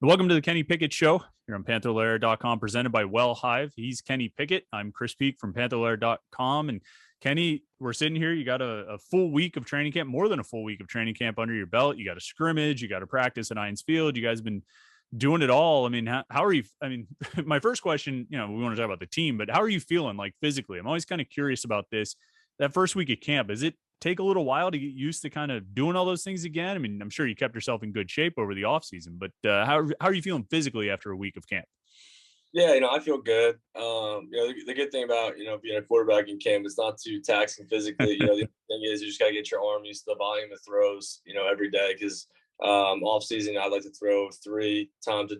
Welcome to the Kenny Pickett Show here on Panther-Lair.com, presented by WellHive. He's Kenny Pickett. I'm Chris Peak from Panther-Lair.com. And Kenny, we're sitting here. You got a full week of training camp, more than a full week of training camp under your belt. You got a scrimmage. You got to practice at Irons Field. You guys have been doing it all. I mean, how are you? I mean, my first question, we want to talk about the team, but how are you feeling like physically? I'm always kind of curious about this. That first week of camp, is it take a little while to get used to kind of doing all those things again? I mean, I'm sure you kept yourself in good shape over the off season, but how are you feeling physically after a week of camp? Yeah, I feel good. The good thing about, being a quarterback in camp, it's not too taxing physically. The thing is you just got to get your arm used to the volume of throws, every day. Cause off season, I'd like to throw three times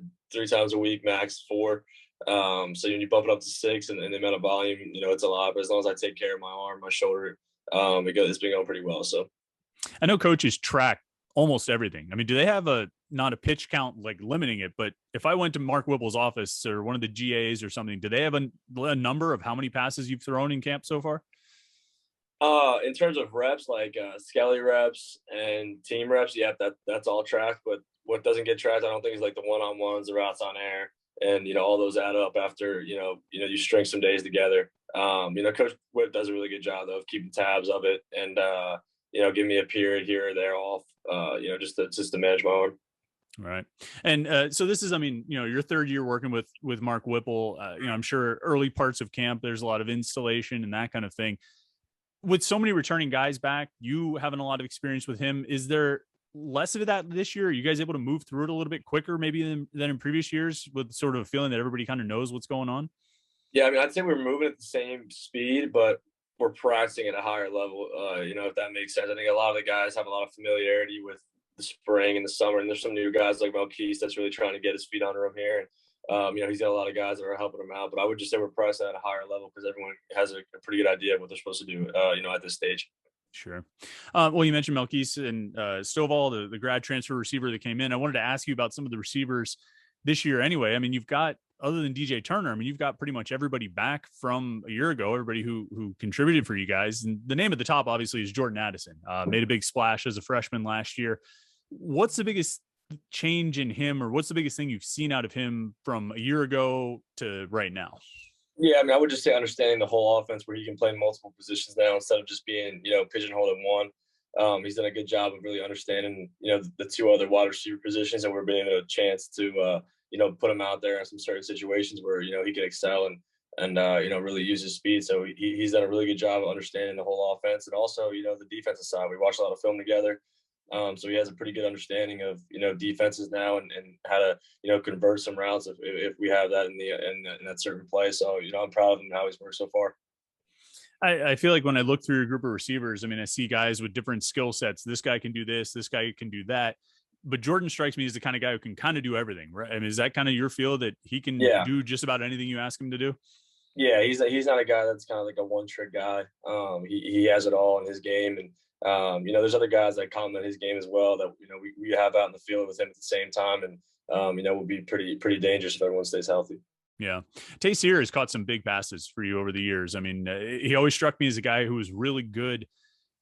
a week, max 4. So when you bump it up to 6 and the amount of volume, it's a lot, but as long as I take care of my arm, my shoulder, it's been going pretty well. So I know coaches track almost everything. I mean, do they have not a pitch count like limiting it, but if I went to Mark Whipple's office or one of the GAs or something, do they have a number of how many passes you've thrown in camp so far? In terms of reps, like Skelly reps and team reps, yeah, that's all tracked. But what doesn't get tracked, I don't think, is like the one-on-ones, the routes on air, and all those add up after you string some days together. Coach Whip does a really good job though of keeping tabs of it and give me a period here or there off, just to manage my arm. Right. And so this is, your third year working with Mark Whipple. I'm sure early parts of camp, there's a lot of installation and that kind of thing. With so many returning guys back, you having a lot of experience with him, is there less of that this year? Are you guys able to move through it a little bit quicker maybe than in previous years, with sort of a feeling that everybody kind of knows what's going on? Yeah, I'd say we're moving at the same speed, but we're practicing at a higher level, if that makes sense. I think a lot of the guys have a lot of familiarity with the spring and the summer, and there's some new guys like Melquise that's really trying to get his feet under him here. And he's got a lot of guys that are helping him out, but I would just say we're pricing at a higher level because everyone has a pretty good idea of what they're supposed to do, at this stage. Sure. Well, you mentioned Melquise and Stovall, the grad transfer receiver that came in. I wanted to ask you about some of the receivers this year anyway. I mean, you've got, other than DJ Turner, I mean, you've got pretty much everybody back from a year ago, everybody who contributed for you guys. And the name at the top, obviously, is Jordan Addison. Made a big splash as a freshman last year. What's the biggest change in him, or what's the biggest thing you've seen out of him from a year ago to right now? Yeah, I would just say understanding the whole offense where he can play multiple positions now instead of just being, pigeonholed in one. He's done a good job of really understanding, the two other wide receiver positions, and we're being a chance to, put him out there in some certain situations where, he can excel and really use his speed. So he's done a really good job of understanding the whole offense, and also, the defensive side. We watched a lot of film together. So he has a pretty good understanding of, defenses now and how to, convert some routes if we have that in that certain play. So, I'm proud of him, how he's worked so far. I feel like when I look through your group of receivers, I see guys with different skill sets. This guy can do this guy can do that. But Jordan strikes me as the kind of guy who can kind of do everything, right? I mean, is that kind of your feel, that he can do just about anything you ask him to do? Yeah, he's not a guy that's kind of like a one-trick guy. He has it all in his game. And, there's other guys that complement his game as well that, we have out in the field with him at the same time. And, will be pretty dangerous if everyone stays healthy. Yeah. Tayseer has caught some big passes for you over the years. I mean, he always struck me as a guy who was really good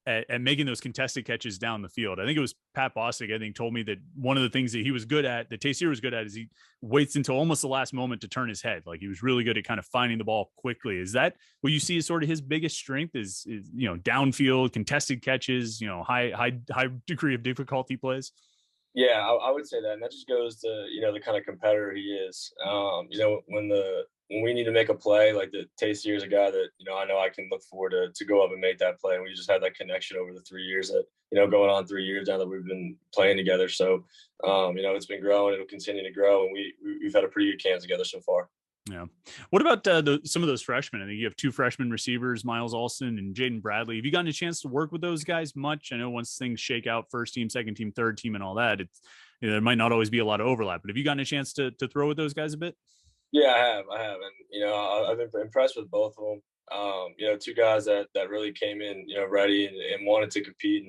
at making those contested catches down the field. I think it was Pat Bostic, I think, told me that one of the things that he was good at, that Tayseer was good at, is he waits until almost the last moment to turn his head. Like, he was really good at kind of finding the ball quickly. Is that what you see as sort of his biggest strength, is downfield contested catches, high degree of difficulty plays? Yeah, I would say that, and that just goes to the kind of competitor he is. When we need to make a play, like the Tayseer is a guy that I know I can look forward to go up and make that play, and we just had that connection over the 3 years that going on 3 years now that we've been playing together. So it's been growing, it'll continue to grow, and we've had a pretty good camp together so far. Yeah. What about some of those freshmen? I think you have 2 freshman receivers, Miles Alston and Jaden Bradley. Have you gotten a chance to work with those guys much? I know once things shake out, first team, second team, third team, and all that, it's there might not always be a lot of overlap. But have you gotten a chance to throw with those guys a bit? Yeah, I have, and I've been impressed with both of them. 2 guys that really came in, ready and wanted to compete,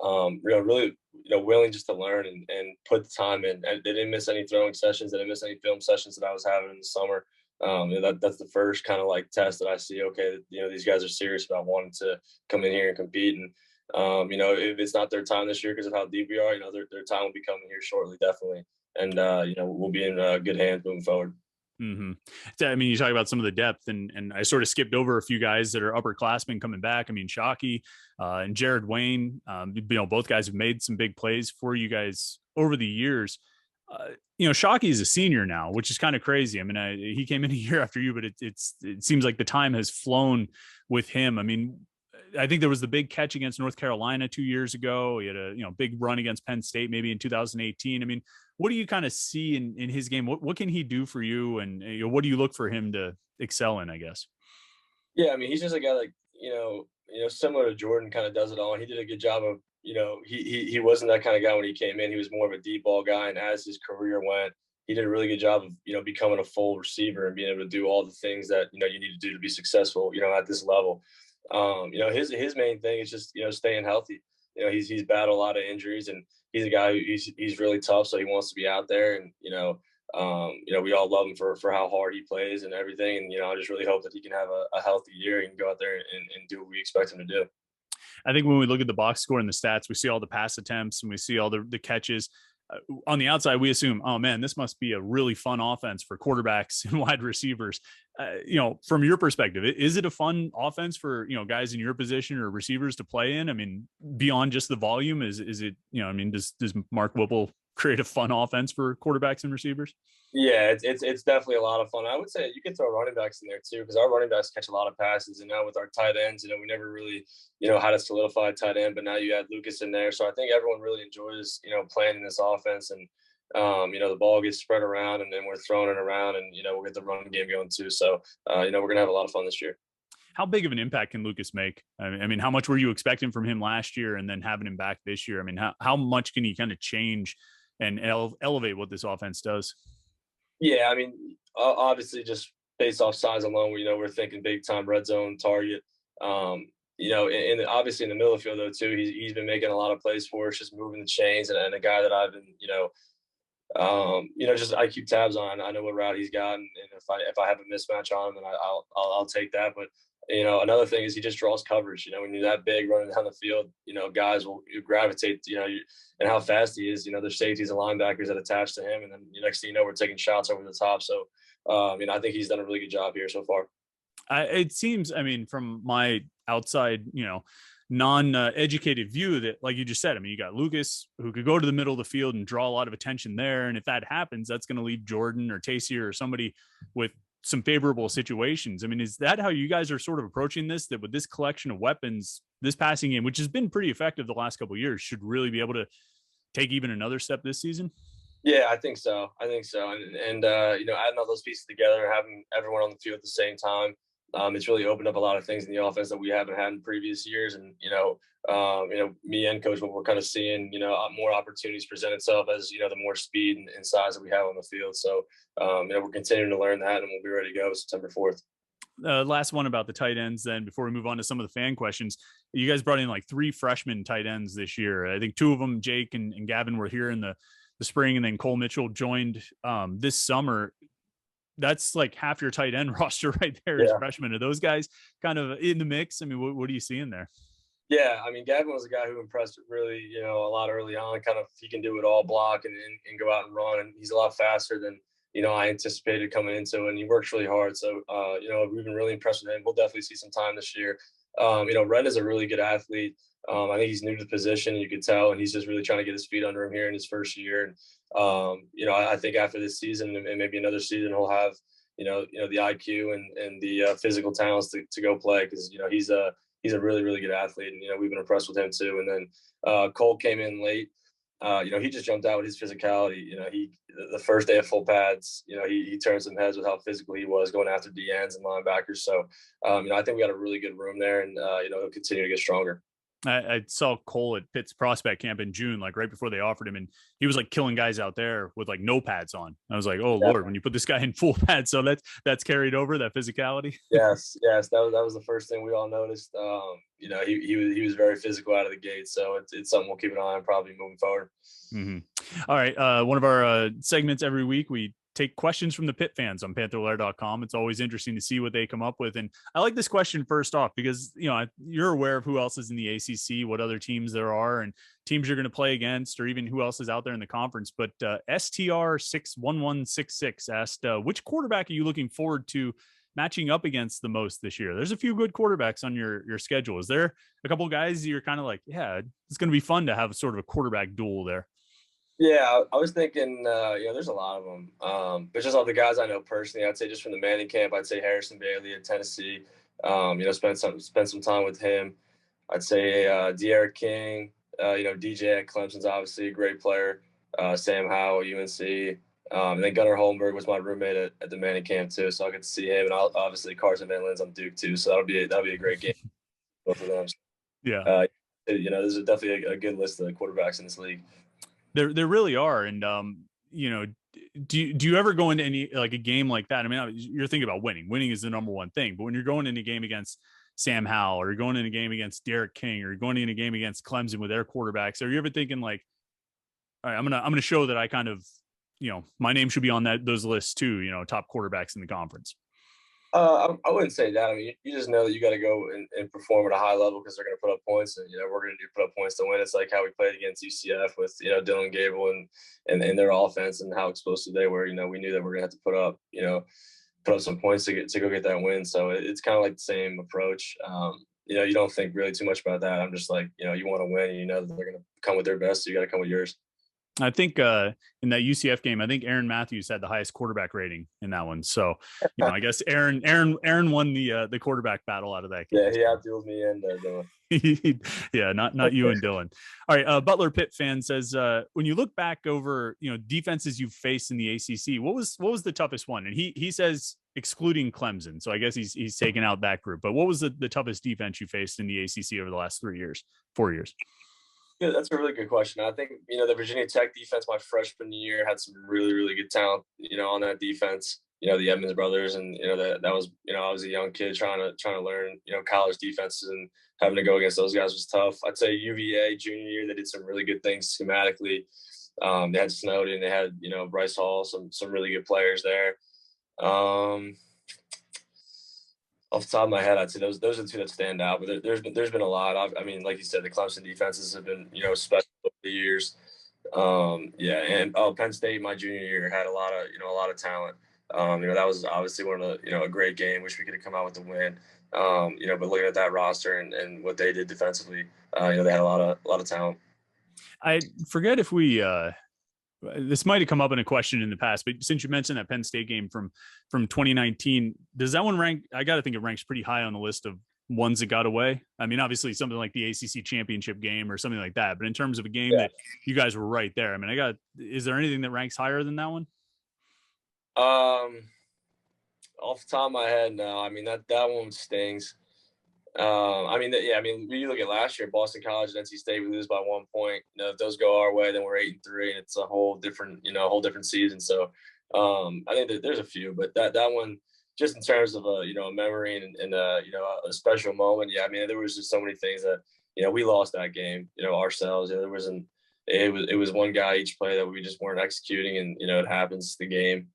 and really willing just to learn and put the time in. And they didn't miss any throwing sessions, they didn't miss any film sessions that I was having in the summer. That's the first kind of like test that I see. Okay, these guys are serious about wanting to come in here and compete, and if it's not their time this year because of how deep we are, their time will be coming here shortly, definitely. and we'll be in good hands moving forward. Mm-hmm. So, I mean, you talk about some of the depth, and I sort of skipped over a few guys that are upperclassmen coming back. I mean, Shockey and Jared Wayne, both guys have made some big plays for you guys over the years. Shockey is a senior now, which is kind of crazy. I mean, he came in a year after you, but it seems like the time has flown with him. I mean, I think there was the big catch against North Carolina 2 years ago. He had a big run against Penn State maybe in 2018. I mean, what do you kind of see in his game? What can he do for you, and what do you look for him to excel in, I guess? Yeah, I mean, he's just a guy like similar to Jordan, kind of does it all. And he did a good job of he wasn't that kind of guy when he came in. He was more of a deep ball guy, and as his career went, he did a really good job of becoming a full receiver and being able to do all the things that you need to do to be successful at this level. His main thing is just staying healthy. He's battled a lot of injuries, and he's a guy who he's really tough, so he wants to be out there. And we all love him for how hard he plays and everything. And I just really hope that he can have a healthy year and go out there and do what we expect him to do. I think when we look at the box score and the stats, we see all the pass attempts and we see all the catches. On the outside, we assume, oh man, this must be a really fun offense for quarterbacks and wide receivers. From your perspective, is it a fun offense for guys in your position or receivers to play in? I mean, beyond just the volume, is it does Mark Whipple create a fun offense for quarterbacks and receivers? Yeah, it's definitely a lot of fun. I would say you could throw running backs in there too, because our running backs catch a lot of passes. And now with our tight ends, we never really, had a solidified tight end, but now you add Lucas in there. So I think everyone really enjoys, playing in this offense. And, the ball gets spread around and then we're throwing it around, and, we'll get the running game going too. So, we're going to have a lot of fun this year. How big of an impact can Lucas make? I mean, how much were you expecting from him last year and then having him back this year? I mean, how much can he kind of change and elevate what this offense does? Yeah, I mean, obviously, just based off size alone, we're thinking big time red zone target. And obviously in the middle of the field though too, he's been making a lot of plays for us, just moving the chains, and a guy that I've been just I keep tabs on. I know what route he's got, and if I have a mismatch on him, then I'll take that. But another thing is he just draws coverage. When you're that big running down the field, guys will gravitate. And how fast he is. There's safeties and linebackers that attach to him, and then next thing you know, we're taking shots over the top. So, I think he's done a really good job here so far. It seems, I mean, from my outside, non-educated view, that, like you just said, I mean, you got Lucas who could go to the middle of the field and draw a lot of attention there. And if that happens, that's going to leave Jordan or Taysier or somebody with some favorable situations. I mean, is that how you guys are sort of approaching this, that with this collection of weapons, this passing game, which has been pretty effective the last couple of years, should really be able to take even another step this season? Yeah, I think so. And adding all those pieces together, having everyone on the field at the same time, it's really opened up a lot of things in the offense that we haven't had in previous years. And, me and Coach, what we're kind of seeing, more opportunities present itself as, the more speed and size that we have on the field. So, we're continuing to learn that, and we'll be ready to go September 4th. Last one about the tight ends then, before we move on to some of the fan questions. You guys brought in like 3 freshman tight ends this year. I think 2 of them, Jake and Gavin, were here in the spring, and then Cole Mitchell joined this summer. That's like half your tight end roster right there as freshmen. Are those guys kind of in the mix? I mean, what are you seeing there? Yeah, I mean, Gavin was a guy who impressed really, a lot early on. Kind of, he can do it all, block and go out and run, and he's a lot faster than I anticipated coming into, and he works really hard. So, we've been really impressed with him. We'll definitely see some time this year. Ren is a really good athlete. I think he's new to the position, you could tell, and he's just really trying to get his feet under him here in his first year. And, I think after this season and maybe another season, he'll have, the IQ and the physical talents to go play, because, he's a really, really good athlete, and, we've been impressed with him too. And then Cole came in late. He just jumped out with his physicality. The first day of full pads, he turned some heads with how physical he was going after D ends and linebackers. So, I think we got a really good room there, and, he'll continue to get stronger. I saw Cole at Pitt's prospect camp in June, like right before they offered him, and he was like killing guys out there with like no pads on. I was like, oh Lord, when you put this guy in full pads. So that's carried over, that physicality. Yes. That was the first thing we all noticed. He was very physical out of the gate. So it's something we'll keep an eye on probably moving forward. Mm-hmm. All right. One of our segments every week, we take questions from the Pitt fans on Panther-Lair.com. It's always interesting to see what they come up with. And I like this question first off, because, you know, you're aware of who else is in the ACC, what other teams there are and teams you're going to play against, or even who else is out there in the conference. But STR61166 asked, which quarterback are you looking forward to matching up against the most this year? There's a few good quarterbacks on your schedule. Is there a couple of guys you're kind of like, yeah, it's going to be fun to have sort of a quarterback duel there? Yeah, I was thinking, there's a lot of them. But just all the guys I know personally, I'd say just from the Manning camp, I'd say Harrison Bailey at Tennessee. Spend some time with him. I'd say De'Aaron King. DJ at Clemson's obviously a great player. Sam Howell, UNC. And then Gunnar Holmberg was my roommate at the Manning camp too, so I'll get to see him. And obviously Carson Van Lins on Duke too, so that'll be a great game. Both of them. Yeah. There's definitely a good list of quarterbacks in this league. There really are. And, do you ever go into any, like a game like that? I mean, you're thinking about winning is the number one thing, but when you're going in a game against Sam Howell, or you're going in a game against Derek King, or you're going in a game against Clemson with their quarterbacks, are you ever thinking like, all right, I'm going to show that I kind of, my name should be on those lists too, top quarterbacks in the conference? I wouldn't say that. I mean, you just know that you got to go and perform at a high level because they're going to put up points, and we're going to put up points to win. It's like how we played against UCF with Dylan Gable and their offense and how explosive they were. We knew that we're going to have to put up some points to go get that win. So it's kind of like the same approach. You don't think really too much about that. I'm just like, you want to win, and you know that they're going to come with their best, so you got to come with yours. I think in that UCF game, I think Aaron Matthews had the highest quarterback rating in that one. So, I guess Aaron won the quarterback battle out of that game. Yeah, he outdueled me and Dylan. Yeah, not you and Dylan. All right, Butler Pitt fan says, when you look back over defenses you've faced in the ACC, what was the toughest one? And he says excluding Clemson. So I guess he's taken out that group. But what was the toughest defense you faced in the ACC over the last 4 years? Yeah, that's a really good question. I think, the Virginia Tech defense my freshman year had some really, really good talent, on that defense. The Edmonds brothers, and that was, I was a young kid trying to learn, college defenses, and having to go against those guys was tough. I'd say UVA junior year, they did some really good things schematically. They had Snowden, they had, Bryce Hall, some really good players there. Off the top of my head, I'd say those are the two that stand out. But there's been a lot. I mean, like you said, the Clemson defenses have been special over the years. Penn State my junior year had a lot of talent. That was obviously one of the a great game. Wish we could have come out with the win. But looking at that roster and what they did defensively, they had a lot of talent. I forget if we. This might have come up in a question in the past, but since you mentioned that Penn State game from 2019, does that one rank? I got to think it ranks pretty high on the list of ones that got away. I mean, obviously something like the ACC championship game or something like that, but in terms of a game that you guys were right there, I mean, is there anything that ranks higher than that one? Off the top of my head, no. I mean, that one stings. When you look at last year, Boston College and NC State, we lose by 1 point. If those go our way, then we're 8-3, and it's a whole different season. So, I think that there's a few, but that one, just in terms of a memory and a special moment. Yeah, I mean, there was just so many things that we lost that game. Ourselves. There wasn't. It was one guy each play that we just weren't executing, and it happens. The game.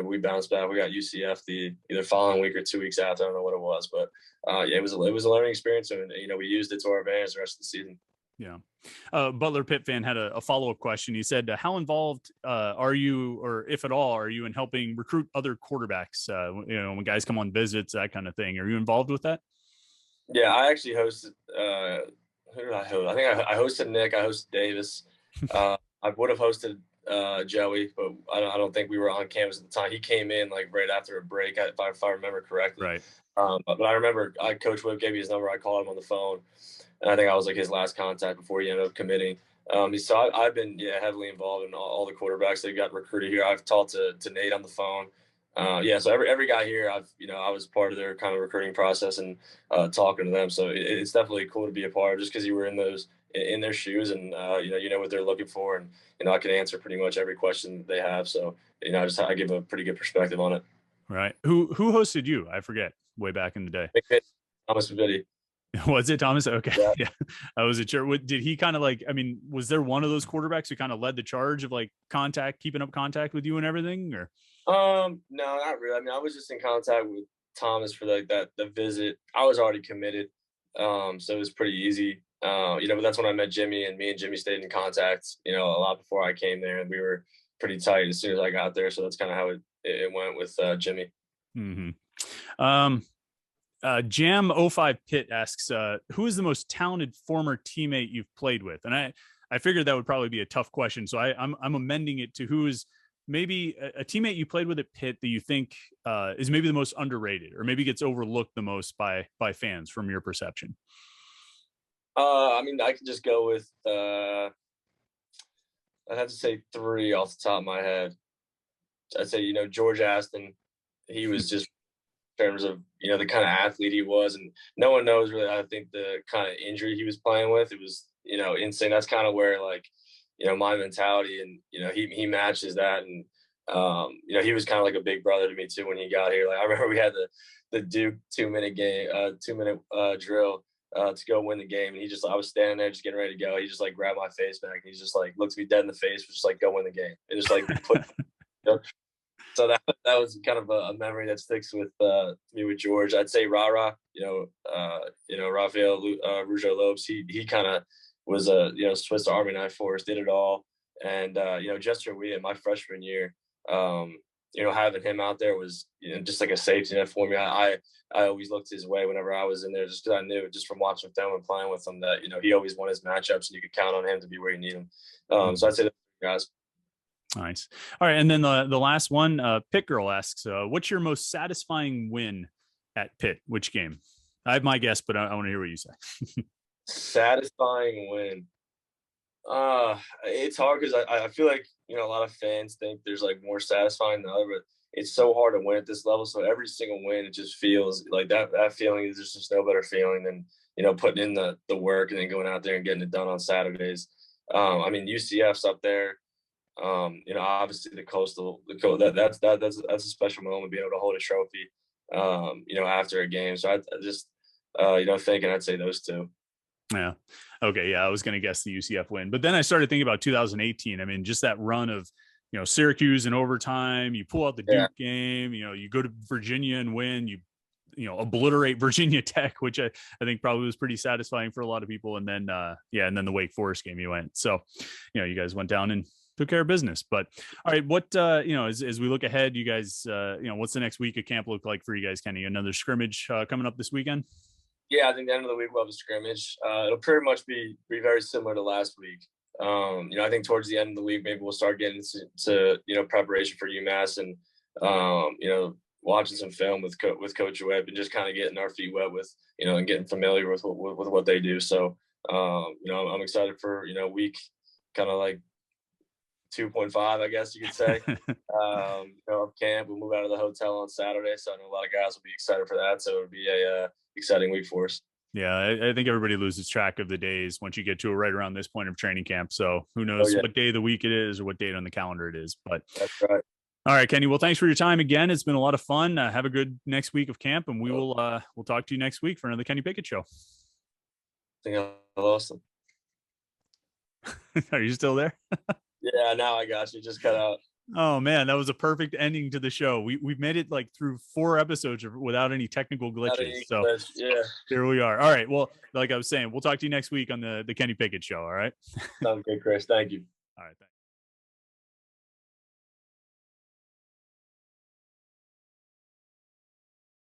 We bounced back. We got UCF either following week or 2 weeks after. I don't know what it was, but it was a learning experience, and we used it to our advantage the rest of the season. Yeah. Butler Pitt fan had a follow-up question. He said, how involved are you, or if at all, are you in helping recruit other quarterbacks? When guys come on visits, that kind of thing. Are you involved with that? Yeah, I actually hosted. Who did I host? I think I hosted Nick. I hosted Davis. I would have hosted Joey, but I don't think we were on campus at the time. He came in like right after a break, if I remember correctly. Right. But I remember Coach Whip gave me his number. I called him on the phone, and I think I was like his last contact before he ended up committing. So I've been heavily involved in all the quarterbacks that got recruited here. I've talked to Nate on the phone. So every guy here, I was part of their kind of recruiting process and talking to them. So it's definitely cool to be a part of, just because you were in their shoes, and you know what they're looking for, and I can answer pretty much every question they have. So I give a pretty good perspective on it. Right. Who hosted you? I forget. Way back in the day. Thomas Vidi. Was it Thomas? Okay. Yeah. Yeah. I wasn't sure. What did he kind of like? I mean, was there one of those quarterbacks who kind of led the charge of like keeping up contact with you and everything? Or No, not really. I mean, I was just in contact with Thomas for like the visit. I was already committed. So it was pretty easy. But that's when I met Jimmy, and me and Jimmy stayed in contact, a lot before I came there, and we were pretty tight as soon as I got there. So that's kind of how it went with Jimmy. Mm-hmm. Jam 05 Pitt asks, who is the most talented former teammate you've played with? And I figured that would probably be a tough question. So I'm amending it to who is maybe a teammate you played with at Pitt that you think is maybe the most underrated or maybe gets overlooked the most by fans from your perception. I mean, I could just go with, I'd have to say 3 off the top of my head. I'd say, George Aston. He was just, in terms of, the kind of athlete he was, and no one knows really, I think, the kind of injury he was playing with. It was, insane. That's kind of where, like, my mentality, and, he matches that. And, he was kind of like a big brother to me too when he got here. Like, I remember we had the Duke 2-minute game, 2-minute drill to go win the game. And I was standing there just getting ready to go. He just like grabbed my face back, and he just like looked me dead in the face, was just like, go win the game. And just like put, so that was kind of a memory that sticks with me with George. I'd say Rara, Rafael Rougeau Lopes. He kind of was a Swiss Army knife for us, did it all. And Jester Wea, my freshman year, having him out there was just like a safety net for me. I always looked his way whenever I was in there, just because I knew, just from watching film and playing with him, that he always won his matchups, and you could count on him to be where you need him. So I'd say those guys. Nice. All right, and then the last one, Pitt Girl asks, what's your most satisfying win at Pitt? Which game? I have my guess, but I want to hear what you say. Satisfying win. It's hard because I feel like a lot of fans think there's like more satisfying than other, but it's so hard to win at this level. So every single win, it just feels like that feeling is just no better feeling than putting in the work and then going out there and getting it done on Saturdays. I mean, UCF's up there. Obviously that's a special moment, being able to hold a trophy after a game. So I just thinking I'd say those 2. Yeah. Okay. Yeah. I was going to guess the UCF win, but then I started thinking about 2018. I mean, just that run of, Syracuse in overtime, you pull out the Duke game, you go to Virginia and win, you obliterate Virginia Tech, which I think probably was pretty satisfying for a lot of people. And then, and then the Wake Forest game you went. So, you guys went down and took care of business. But all right, what, as we look ahead, you guys, what's the next week of camp look like for you guys, Kenny? Another scrimmage coming up this weekend? Yeah, I think the end of the week we'll have a scrimmage. It'll pretty much be very similar to last week. I think towards the end of the week, maybe we'll start getting to preparation for UMass, and watching some film with Coach Webb, and just kind of getting our feet wet with and getting familiar with what they do. So I'm excited for week kind of like 2.5, I guess you could say. Of camp. We'll move out of the hotel on Saturday, so I know a lot of guys will be excited for that. So it'll be a exciting week for us. Yeah, I think everybody loses track of the days once you get to right around this point of training camp. So who knows what day of the week it is or what date on the calendar it is. But that's right. All right, Kenny. Well, thanks for your time again. It's been a lot of fun. Have a good next week of camp, and we'll talk to you next week for another Kenny Pickett Show. I think I lost him. Are you still there? Yeah, now I got you. Just cut out. Oh man, that was a perfect ending to the show. We've made it like through 4 episodes without any technical glitches. So yeah, here we are. All right. Well, like I was saying, we'll talk to you next week on the Kenny Pickett Show. All right. Sounds good, Chris. Thank you. All right. Thanks.